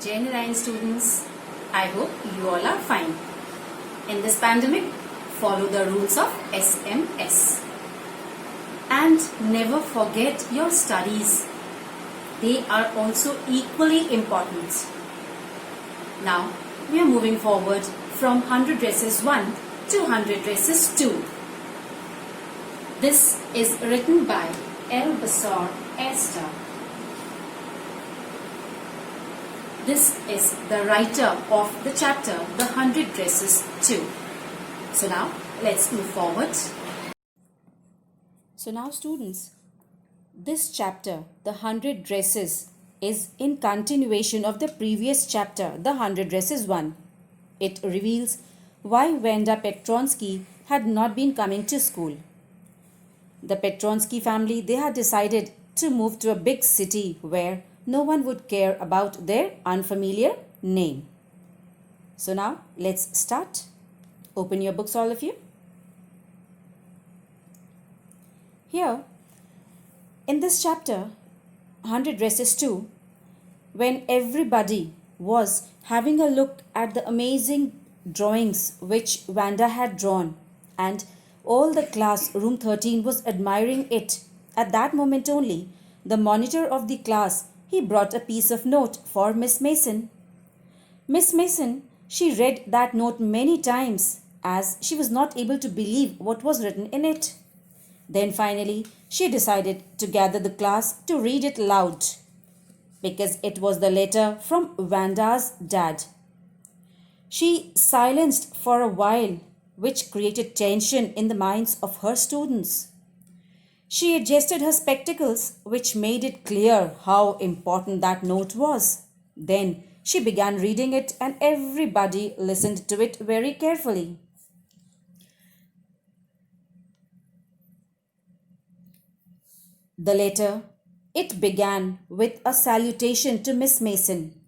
JN9 students, I hope you all are fine. In this pandemic, follow the rules of SMS. And never forget your studies. They are also equally important. Now, we are moving forward from 100 dresses 1 to 100 dresses 2. This is written by El Basar Esther. This is the writer of the chapter, The 100 Dresses 2. So now, let's move forward. So now students, this chapter, The 100 Dresses, is in continuation of the previous chapter, The 100 Dresses 1. It reveals why Wanda Petronsky had not been coming to school. The Petronsky family, they had decided to move to a big city where no one would care about their unfamiliar name. So now, let's start. Open your books, all of you. Here, in this chapter, 100 Dresses 2, when everybody was having a look at the amazing drawings which Wanda had drawn, and all the class, room 13, was admiring it. At that moment only, the monitor of the class, he brought a piece of note for Miss Mason. Miss Mason, she read that note many times as she was not able to believe what was written in it. Then finally, she decided to gather the class to read it loud because it was the letter from Wanda's dad. She silenced for a while, which created tension in the minds of her students. She adjusted her spectacles, which made it clear how important that note was. Then she began reading it, and everybody listened to it very carefully. The letter, it began with a salutation to Miss Mason.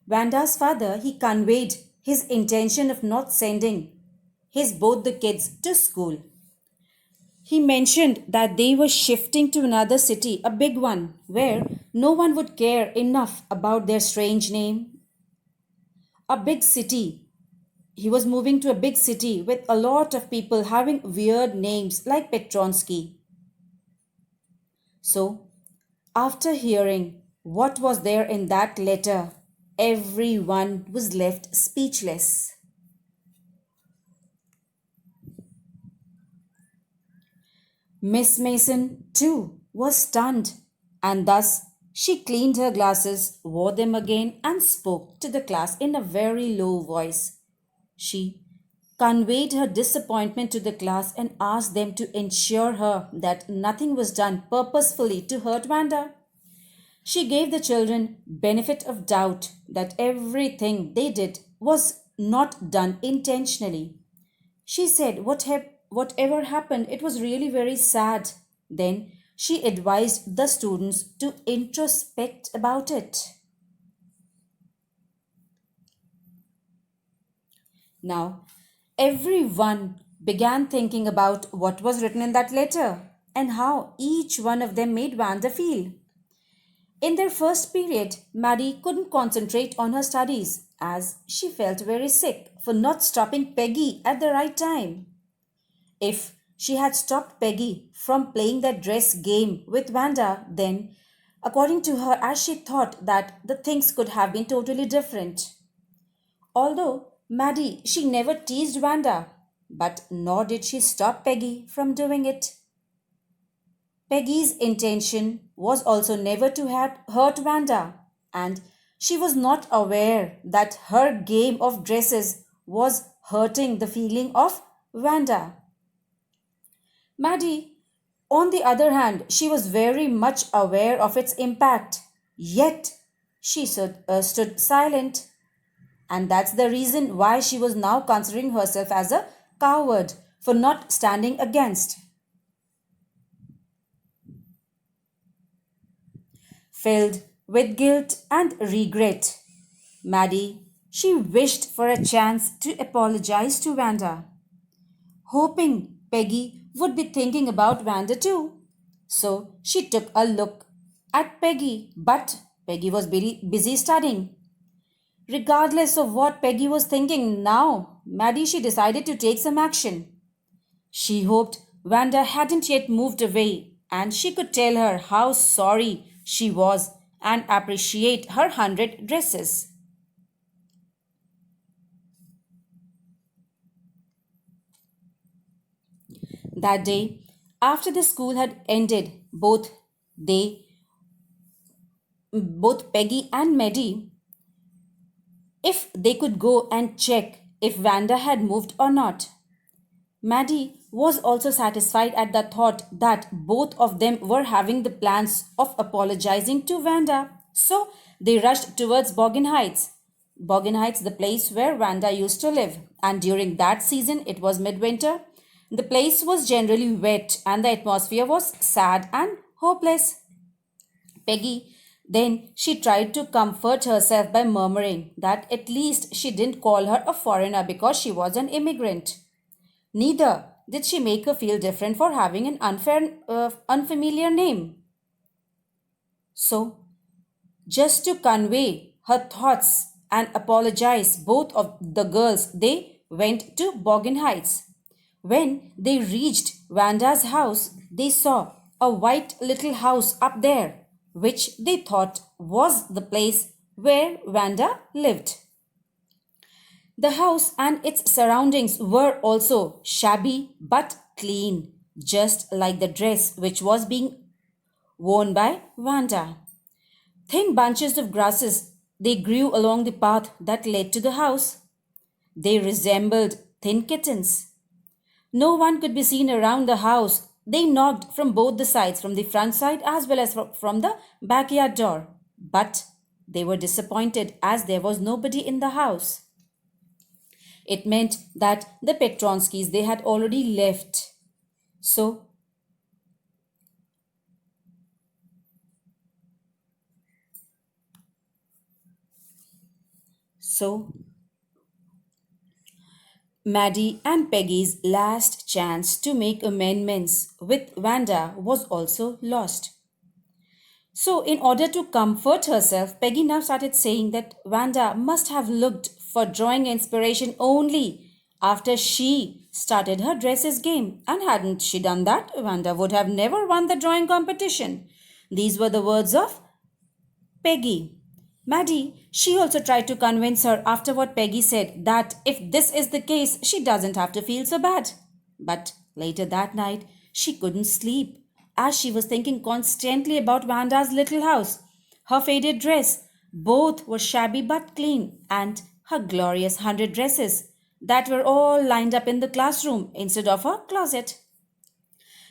Wanda's father, he conveyed his intention of not sending both the kids to school. He mentioned that they were shifting to another city, a big one, where no one would care enough about their strange name. A big city. He was moving to a big city with a lot of people having weird names like Petronsky. So, after hearing what was there in that letter, everyone was left speechless. Miss Mason, too, was stunned, and thus she cleaned her glasses, wore them again, and spoke to the class in a very low voice. She conveyed her disappointment to the class and asked them to ensure her that nothing was done purposefully to hurt Wanda. She gave the children benefit of doubt that everything they did was not done intentionally. She said whatever happened, it was really very sad. Then she advised the students to introspect about it. Now, everyone began thinking about what was written in that letter and how each one of them made Wanda feel. In their first period, Maddie couldn't concentrate on her studies as she felt very sick for not stopping Peggy at the right time. If she had stopped Peggy from playing that dress game with Wanda, then, according to her, as she thought that the things could have been totally different. Although Maddie, she never teased Wanda, but nor did she stop Peggy from doing it. Peggy's intention was also never to hurt Wanda, and she was not aware that her game of dresses was hurting the feeling of Wanda. Maddie, on the other hand, she was very much aware of its impact, yet she stood silent. And that's the reason why she was now considering herself as a coward for not standing against. Filled with guilt and regret, Maddie, she wished for a chance to apologize to Wanda, hoping Peggy would be thinking about Wanda too. So she took a look at Peggy, but Peggy was busy studying. Regardless of what Peggy was thinking now, Maddie she decided to take some action. She hoped Wanda hadn't yet moved away and she could tell her how sorry she was and appreciate her 100 dresses. That day, after the school had ended, they, both Peggy and Maddie, if they could go and check if Wanda had moved or not. Maddie was also satisfied at the thought that both of them were having the plans of apologizing to Wanda. So they rushed towards Boggin Heights. Boggin Heights, the place where Wanda used to live. And during that season, it was midwinter. The place was generally wet and the atmosphere was sad and hopeless. Peggy then she tried to comfort herself by murmuring that at least she didn't call her a foreigner because she was an immigrant. Neither did she make her feel different for having an unfamiliar name. So, just to convey her thoughts and apologize, both of the girls they went to Boggin Heights. When they reached Vanda's house, they saw a white little house up there, which they thought was the place where Vanda lived. The house and its surroundings were also shabby but clean, just like the dress which was being worn by Vanda. Thin bunches of grasses they grew along the path that led to the house. They resembled thin kittens. No one could be seen around the house. They knocked from both the sides, from the front side as well as from the backyard door. But they were disappointed as there was nobody in the house. It meant that the Petronskis they had already left. So so Maddie and Peggy's last chance to make amendments with Vanda was also lost. So, in order to comfort herself, Peggy now started saying that Vanda must have looked for drawing inspiration only after she started her dresses game. And hadn't she done that, Vanda would have never won the drawing competition. These were the words of Peggy. Maddie, she also tried to convince her after what Peggy said that if this is the case, she doesn't have to feel so bad. But later that night, she couldn't sleep as she was thinking constantly about Vanda's little house, her faded dress, both were shabby but clean, and her glorious 100 dresses that were all lined up in the classroom instead of her closet.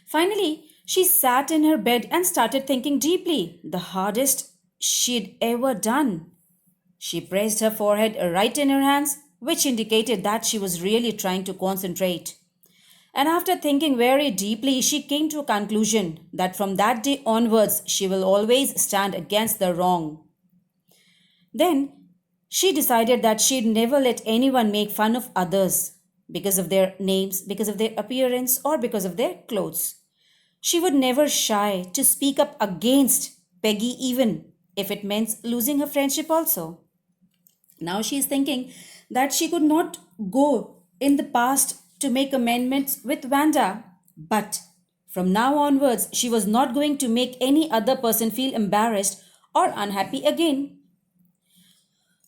Finally, she sat in her bed and started thinking deeply, the hardest she'd ever done. She pressed her forehead right in her hands, which indicated that she was really trying to concentrate. And after thinking very deeply, she came to a conclusion that from that day onwards, she will always stand against the wrong. Then she decided that she'd never let anyone make fun of others because of their names, because of their appearance, or because of their clothes. She would never shy to speak up against Peggy, even if it meant losing her friendship also. Now she is thinking that she could not go in the past to make amendments with Vanda, but from now onwards, she was not going to make any other person feel embarrassed or unhappy again.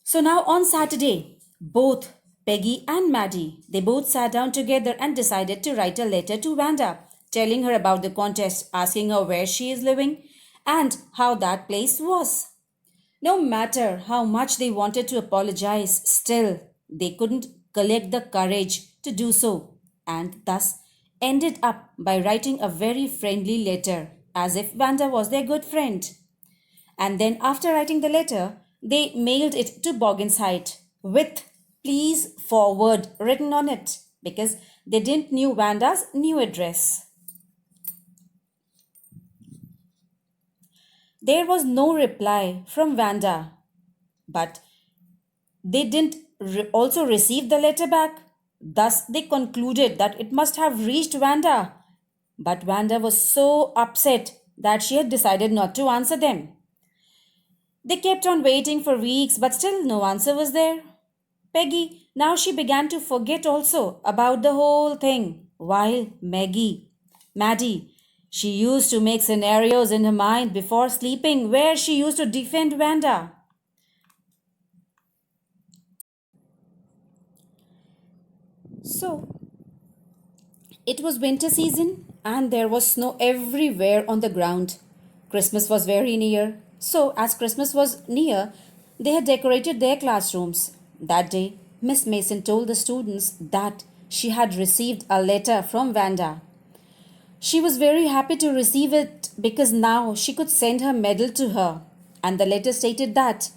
So now on Saturday, both Peggy and Maddie, they both sat down together and decided to write a letter to Vanda, telling her about the contest, asking her where she is living and how that place was. No matter how much they wanted to apologize, still they couldn't collect the courage to do so, and thus ended up by writing a very friendly letter as if Vanda was their good friend. And then, after writing the letter, they mailed it to Boggin's Height with please forward written on it because they didn't knew Vanda's new address. There was no reply from Vanda, but they didn't also receive the letter back. Thus, they concluded that it must have reached Vanda. But Vanda was so upset that she had decided not to answer them. They kept on waiting for weeks, but still no answer was there. Peggy, now she began to forget also about the whole thing, while Maddie, she used to make scenarios in her mind before sleeping where she used to defend Wanda. So, it was winter season and there was snow everywhere on the ground. Christmas was very near. So, as Christmas was near, they had decorated their classrooms. That day, Miss Mason told the students that she had received a letter from Vanda. She was very happy to receive it because now she could send her medal to her. And the letter stated that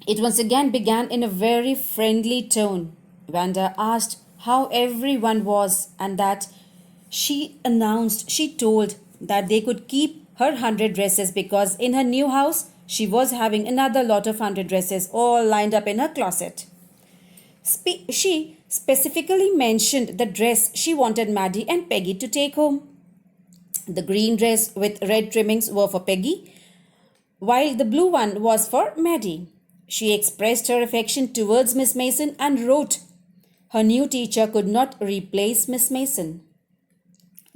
it once again began in a very friendly tone. Vanda asked how everyone was and that she told that they could keep her 100 dresses because in her new house she was having another lot of 100 dresses all lined up in her closet. She specifically mentioned the dress she wanted Maddie and Peggy to take home. The green dress with red trimmings were for Peggy, while the blue one was for Maddie. She expressed her affection towards Miss Mason and wrote her new teacher could not replace Miss Mason.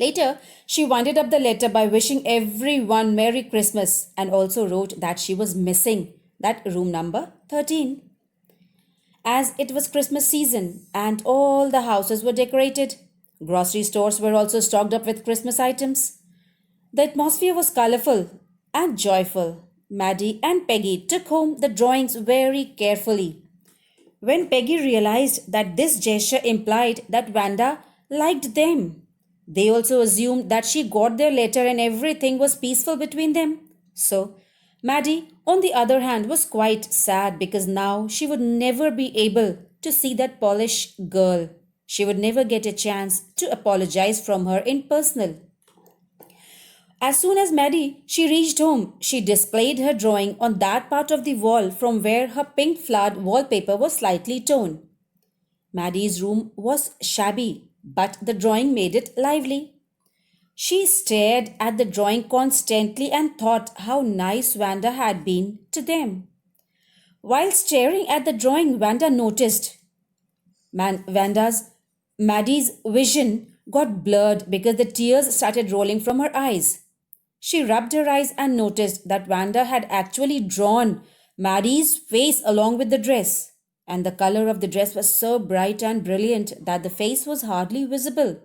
Later, she winded up the letter by wishing everyone Merry Christmas and also wrote that she was missing that room number 13. As it was Christmas season and all the houses were decorated, grocery stores were also stocked up with Christmas items. The atmosphere was colorful and joyful. Maddie and Peggy took home the drawings very carefully. When Peggy realized that this gesture implied that Wanda liked them, they also assumed that she got their letter and everything was peaceful between them. So, Maddie, on the other hand, was quite sad because now she would never be able to see that Polish girl. She would never get a chance to apologize from her in personal. As soon as Maddie she reached home, she displayed her drawing on that part of the wall from where her pink flowered wallpaper was slightly torn. Maddie's room was shabby, but the drawing made it lively. She stared at the drawing constantly and thought how nice Wanda had been to them. While staring at the drawing, Wanda noticed Vanda's Maddie's vision got blurred because the tears started rolling from her eyes. She rubbed her eyes and noticed that Wanda had actually drawn Maddie's face along with the dress, and the color of the dress was so bright and brilliant that the face was hardly visible.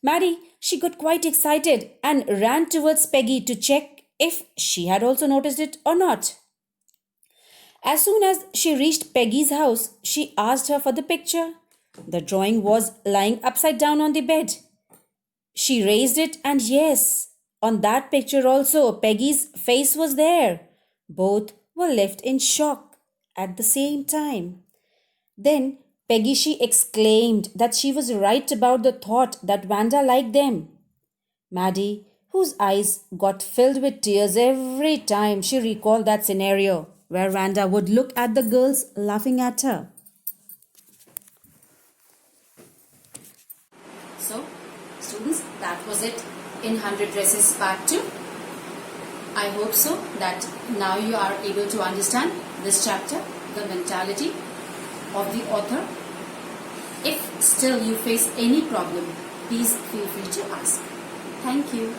Maddie, she got quite excited and ran towards Peggy to check if she had also noticed it or not. As soon as she reached Peggy's house, she asked her for the picture. The drawing was lying upside down on the bed. She raised it, and yes, on that picture also, Peggy's face was there. Both were left in shock at the same time. Then Peggy she exclaimed that she was right about the thought that Wanda liked them. Maddie, whose eyes got filled with tears every time she recalled that scenario where Wanda would look at the girls laughing at her. So, students, that was it in 100 Dresses Part 2. I hope so that now you are able to understand this chapter, the mentality of the author. If still you face any problem, please feel free to ask. Thank you.